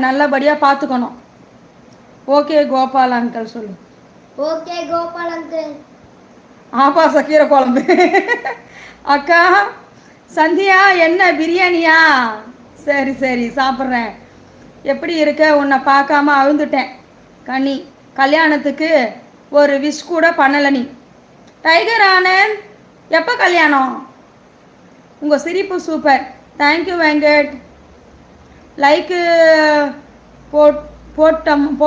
நல்லபடியாக பார்த்துக்கணும். Okay Gopal uncle சொல்லு. Okay Gopal uncle. ஆபாச கீரை குழம்பு. அக்கா சந்தியா என்ன பிரியாணியா? சரி சரி சாப்பிட்றேன். எப்படி இருக்க? உன்னை பார்க்காம அழுந்துட்டேன் கனி. கல்யாணத்துக்கு ஒரு விஷ் கூட பண்ணலை நீ. டைகர் ஆனந்த் எப்போ கல்யாணம்? உங்கள் சிரிப்பு சூப்பர். தேங்க்யூ வெங்கட். லைக்கு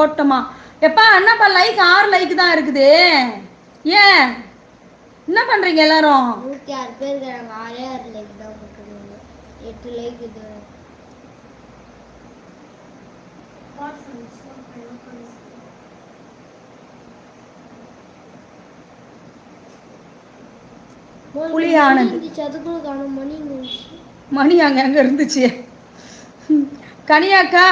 போட்டோமா? எப்பா என்னப்பா லைக் 6 லைக்கு தான் இருக்குது. ஏன் என்ன பண்ணுறீங்க எல்லாரும்? 106 பேர் இருக்காங்க. 6 லைக் தான் போட்டுருக்காங்க. 8 லைக் இது. புலி ஆனந்த் மணி அங்கே இருந்துச்சு. கனியாக்கா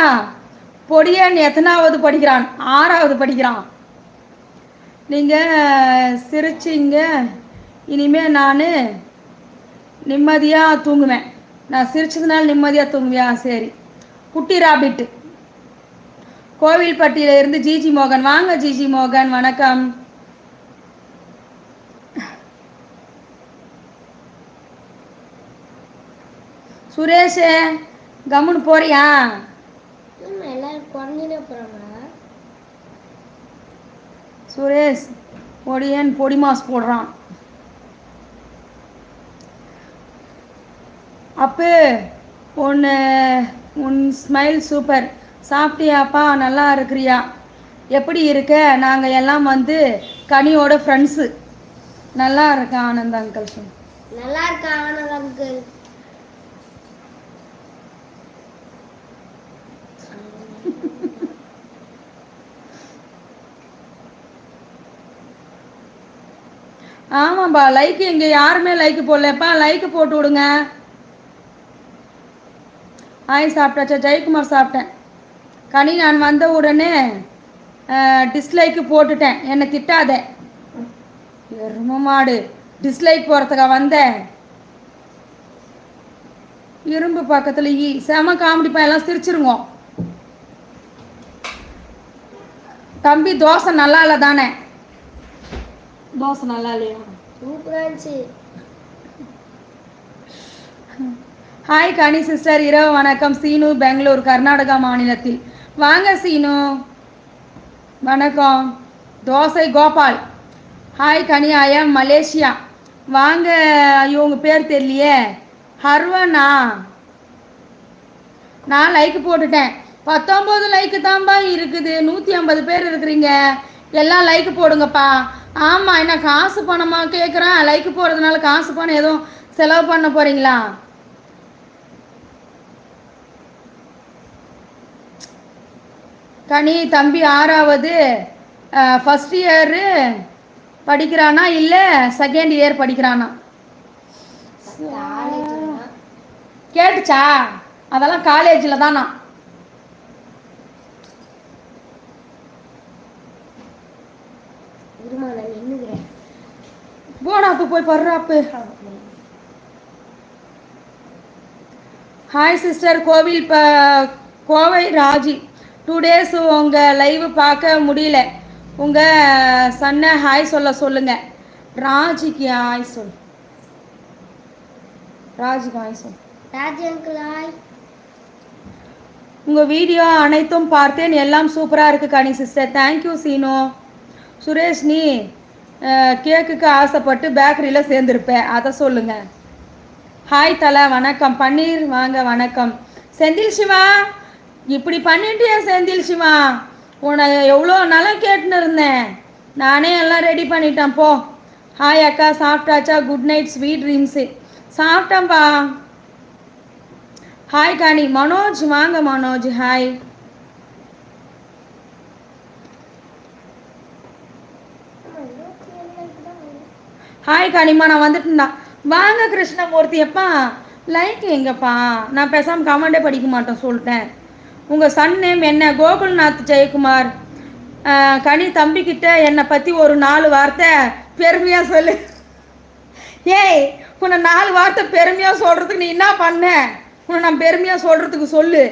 பொடியன் எத்தனாவது படிக்கிறான்? 6வது படிக்கிறான். நீங்கள் சிரிச்சிங்க. இனிமேல் நான் நிம்மதியாக தூங்குவேன். நான் சிரிச்சதுனால நிம்மதியாக தூங்குவியா? சரி. குட்டி ராபிட்டு கோவில்பட்டியில் இருந்து ஜிஜி மோகன். வாங்க ஜிஜி மோகன், வணக்கம். சுரேஷ் கம்முன்னு போறியா? எல்லாரும் குறைஞ்சினே போகிறாங்க. சுரேஷ் பொடியன் பொடி மாஸ் போடுறான். அப்போ உன் ஸ்மைல் சூப்பர். சாப்பிட்டியாப்பா? நல்லா இருக்கிறியா? எப்படி இருக்க? நாங்கள் எல்லாம் கனியோட ஃப்ரெண்ட்ஸு. நல்லா இருக்கா ஆனந்த் அங்கிள் சொல். நல்லா இருக்கா ஆனந்த் அங்கிள். ஆமாம்பா லைக்கு இங்கே யாருமே லைக்கு போடலப்பா. லைக்கு போட்டு விடுங்க. சாப்பிட்டாச்சா? ஜெயக்குமார் சாப்பிட்டேன் கனி. நான் வந்த உடனே டிஸ்லைக்கு போட்டுட்டேன். என்னை திட்டாத எரும மாடு. டிஸ்லைக் போகிறதுக்கா வந்தேன்? இரும்பு பக்கத்தில் செம காமெடிப்பா. எல்லாம் சிரிச்சிருங்க. தம்பி தோசை நல்லா இல்லை தானே? தோசை நல்லா இல்லையா? சூப்பராக இருந்துச்சு. ஹாய் கனி சிஸ்டர், இரவு வணக்கம். சீனு பெங்களூர் கர்நாடகா மாநிலத்தில். வாங்க சீனு. வணக்கம். தோசை கோபால். ஹாய் கனி, ஐயம் மலேசியா. வாங்க. ஐயோ உங்கள் பேர் தெரியலையே. ஹர்வனா. நான் லைக்கு போட்டுட்டேன். 19 லைக்கு தான்ப்பா இருக்குது. 150 பேர் இருக்கிறீங்க. எல்லாம் லைக்கு போடுங்கப்பா. ஆமாம், என்ன காசு பணமாக கேட்குறேன்? லைக்கு போடுறதுனால காசு பணம் எதுவும் செலவு பண்ண போகிறீங்களா? கனி தம்பி 6வது ஃபஸ்ட் இயரு படிக்கிறானா இல்லை செகண்ட் இயர் படிக்கிறானா? கேட்டுச்சா? அதெல்லாம் காலேஜில் தானா? போனாப்பு போய் படுறாப்பு. Hi sister. Kovai Raji. 2 days உங்கள் லைவ் பார்க்க முடியல. உங்கள் சன்னை ஹாய் சொல்லுங்கள். ராஜிக்கு ஹாய் சொல். ராஜிக்கு ஹாய் சொல். Raji uncle hi. உங்கள் வீடியோ அனைத்தும் பார்த்தேன். எல்லாம் சூப்பராக இருக்குது கனி சிஸ்டர். தேங்க்யூ சீனோ. சுரேஷ் நீ கேக்குக்கு ஆசைப்பட்டு பேக்கரியில் சேர்ந்துருப்பேன், அதை சொல்லுங்கள். ஹாய் தலை, வணக்கம். பன்னீர் வாங்க, வணக்கம். செந்தில் சிவா, இப்படி பண்ணிட்டியா செந்தில் சிவா? உன்னை எவ்வளோ நாளாக கேட்டுன்னு இருந்தேன். நானே எல்லாம் ரெடி பண்ணிட்டேன் போ. ஹாய் அக்கா, சாப்பிட்டாச்சா? Good night, sweet dreams. சாப்பிட்டேன்ப்பா. ஹாய் காணி. மனோஜ் வாங்க மனோஜ். ஹாய். ஹாய் காணிம்மா, நான் வந்துட்டேன்டா. வாங்க கிருஷ்ணமூர்த்தி. எப்பா லைக் எங்கப்பா? நான் பேசாமல் கமெண்டே படிக்க மாட்டேன் சொல்லிட்டேன். உங்கள் சன் நேம் என்ன? கோகுல்நாத் ஜெயக்குமார். கனி தம்பிக்கிட்ட என்னை பற்றி ஒரு 4 வார்த்தை பெருமையாக சொல்லு. ஏய், உன்னை 4 வார்த்தை பெருமையாக சொல்கிறதுக்கு நீ என்ன பண்ண? உன்னை நான் பெருமையாக சொல்கிறதுக்கு சொல்லு.